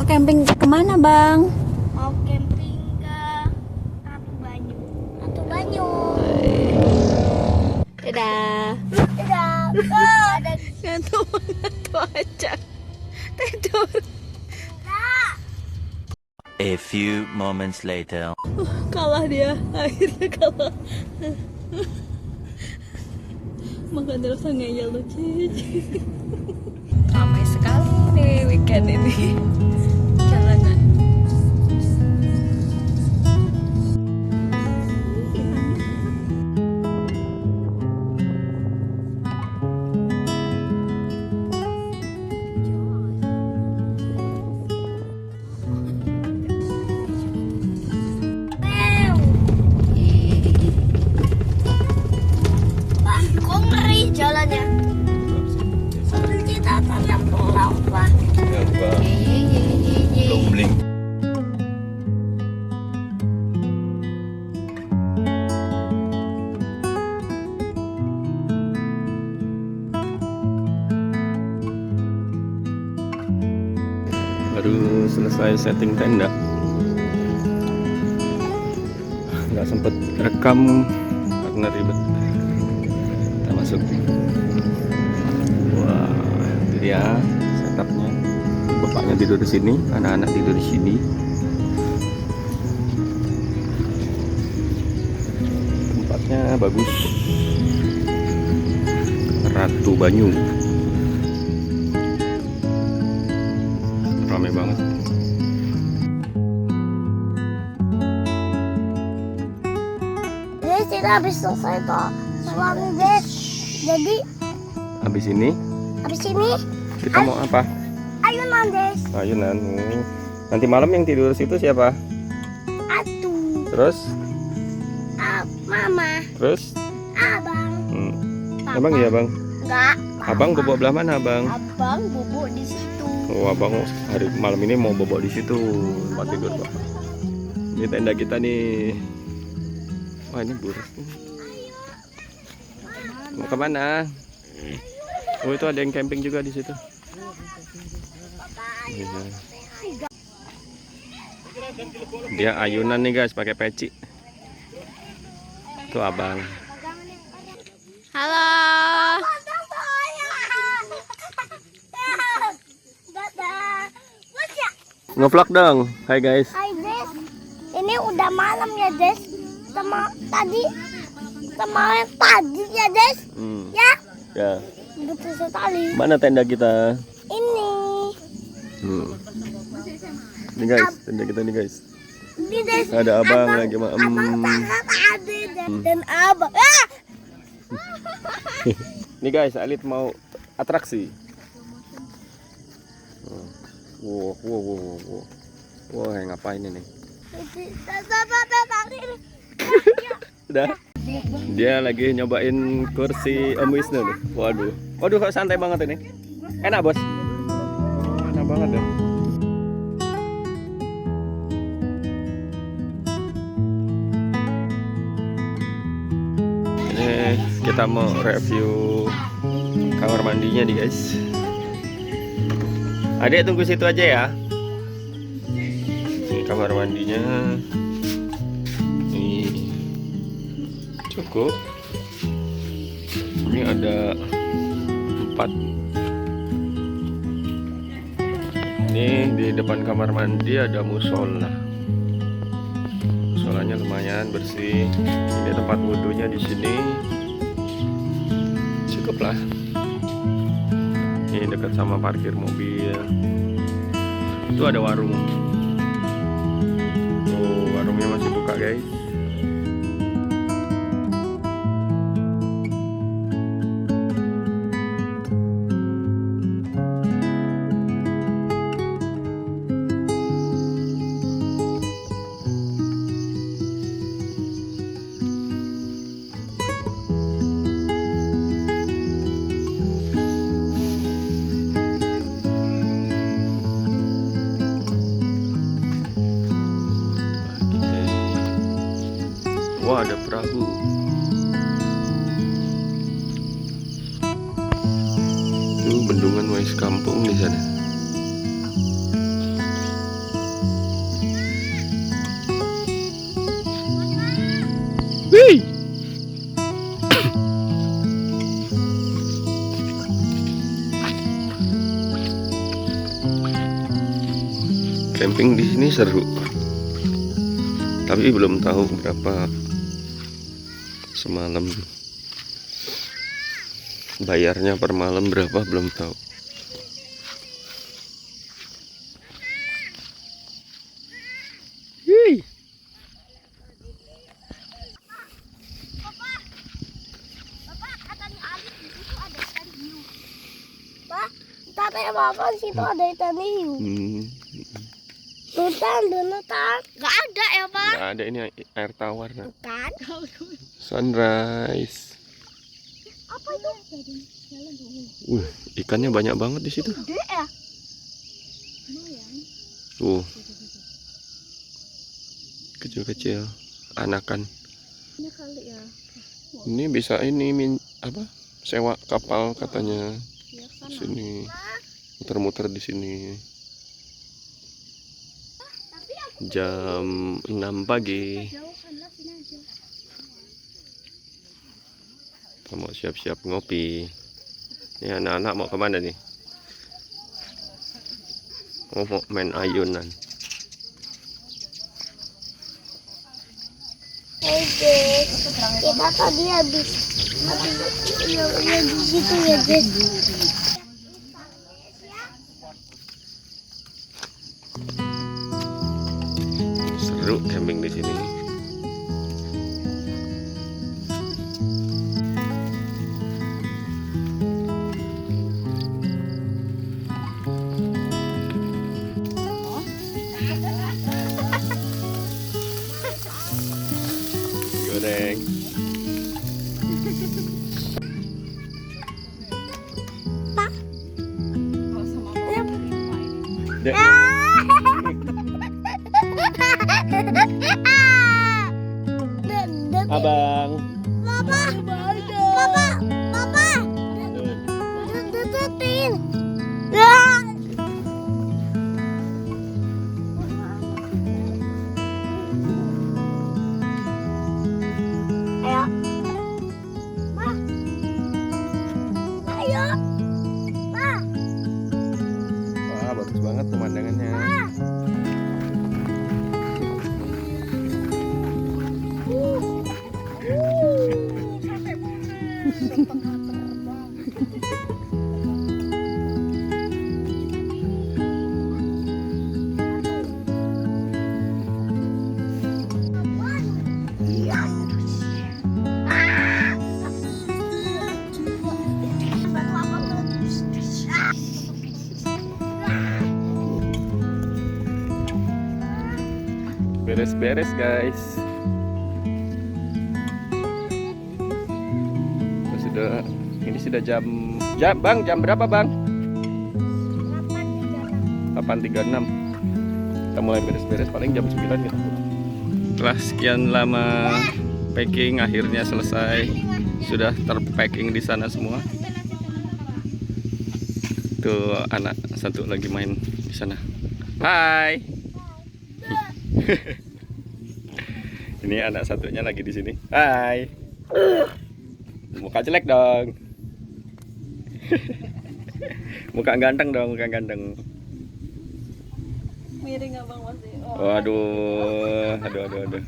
Mau camping kemana, Bang? Mau camping ke Ratu Banyu. Ratu Banyu. Dadah. Dadah. Ada Ngantuk banget tuh aja. Tidur. A few moments later. Kalah dia, akhirnya kalah. Makan terus ngeyel tuh, Cici. Ramai sekali nih weekend ini. Jalanan. kok ngeri jalannya. Kita tanam pulau, Pak. Ya, Pak. Lumbling. Baru selesai setting tenda. Nggak sempet rekam karena ribet. Kita masuk. Wah, itu dia setupnya. Bapaknya tidur di sini, anak-anak tidur di sini. Tempatnya bagus. Ratu Banyu. Ramai banget. Guys, kita habis selesai toh suami guys. Jadi Habis ini habis ini kita mau apa? ayunan guys. Ayunan. Nanti malam yang tidur situ siapa? Atuh, Terus? mama, Terus? abang. Papa. Abang iya bang? Enggak. Abang bobo belah mana abang? Abang bubuk di situ. Oh abang hari malam ini mau bobo di situ tempat tidur pak. Ini tenda kita nih. Wah ini buruk. Mau kemana? Oh itu ada yang camping juga di situ. Iya. Dia ayunan nih guys pakai peci. Tuh abang. Halo. Ngevlog dong. Hai guys. Hai Des, ini udah malam ya Des. Sama tadi ya Des. Ya, Ya. betul sekali. Mana tenda kita? Ini Ini guys, tenda kita nih guys. Des. Ada abang lagi Abang sangat ada dan abang. Nih guys, Alit mau atraksi. Wow, wow, wow, wow, wow. Wah, ngapain ini? Udah. Dia lagi nyobain kursi Om Wisnu nih. Waduh. Waduh, kok santai banget ini. Enak, Bos. Enak banget ya. Ini kita mau review kamar mandinya nih, guys. Adek tunggu situ aja ya. Ini kamar mandinya. Ini cukup. Ini ada 4. Ini di depan kamar mandi ada musola. Musolanya lumayan bersih. Ini tempat wudhunya di sini. Cukup lah. Ini dekat sama parkir mobil. Itu ada warung. Oh, warungnya masih buka guys. Wah, ada perahu. Itu bendungan Wais Kampung di sana. Camping di sini seru. Tapi belum tahu berapa semalam. Bayarnya per malam berapa belum tahu. Hei. Bapak, katanya Alif di situ ada ikan hiu. Pak, katanya Bapak di situ ada ikan hiu. Lutan, lutan. Gak ada ya, Pak? Nggak ada, ini air tawar. Nah. Bukan. Sunrise. Apa itu? Ikannya banyak banget di situ. Gede ya? Tuh. Kecil-kecil, anakan. Ini kali ya. Ini bisa apa? Sewa kapal katanya. Di sini. Muter-muter di sini. Jam 6 pagi. Kita mau siap-siap ngopi. Ini anak-anak mau kemana nih? Oh, mau main ayunan. Hey guys, kita tadi habis ya di situ ya guys. Seru camping di sini. Goreng. Dek. Abang. Papa, deketin. Ayo, Ma. Ayo, Ma. Wah, bagus banget pemandangannya. Beres-beres guys. Ini sudah jam Bang, jam berapa Bang? 8.36. Kita mulai beres-beres paling jam 9 gitu. Setelah sekian lama packing akhirnya selesai. Sudah terpacking di sana semua. Tuh anak satu lagi main di sana. Hai. Ini anak satunya lagi di sini. Hai. Muka jelek dong. Muka ganteng dong, muka ganteng. Miring abang masih. Waduh, aduh.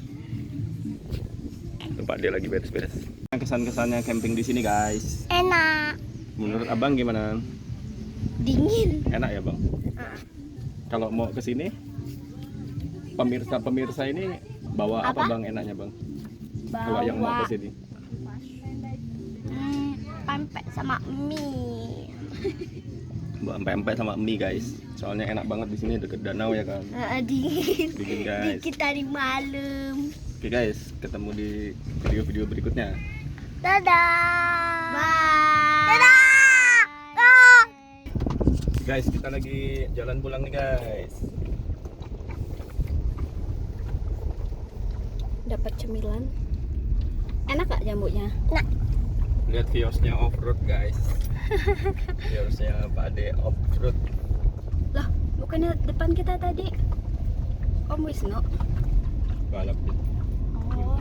Tempat dia lagi beres-beres. Kesan-kesannya camping di sini guys. Enak. Menurut abang gimana? Dingin. Enak ya bang? Kalau mau ke sini, pemirsa ini bawa apa bang enaknya bang? Kalau yang mau ke sini? Pempek sama mie. Bawa pempek sama mie guys. Soalnya enak banget di sini deket danau ya kan. Dingin. Dingin guys. Dikit dari malam. Oke guys, ketemu di video-video berikutnya. Dadah. Bye. Dadah. Guys, kita lagi jalan pulang nih guys. Dapat cemilan. Enak gak jambunya? Nah. Lihat kiosnya off-road guys. Kiosnya Pak Ade off-road. Lah, bukannya depan kita tadi Om Wisnu? Balap. Oh.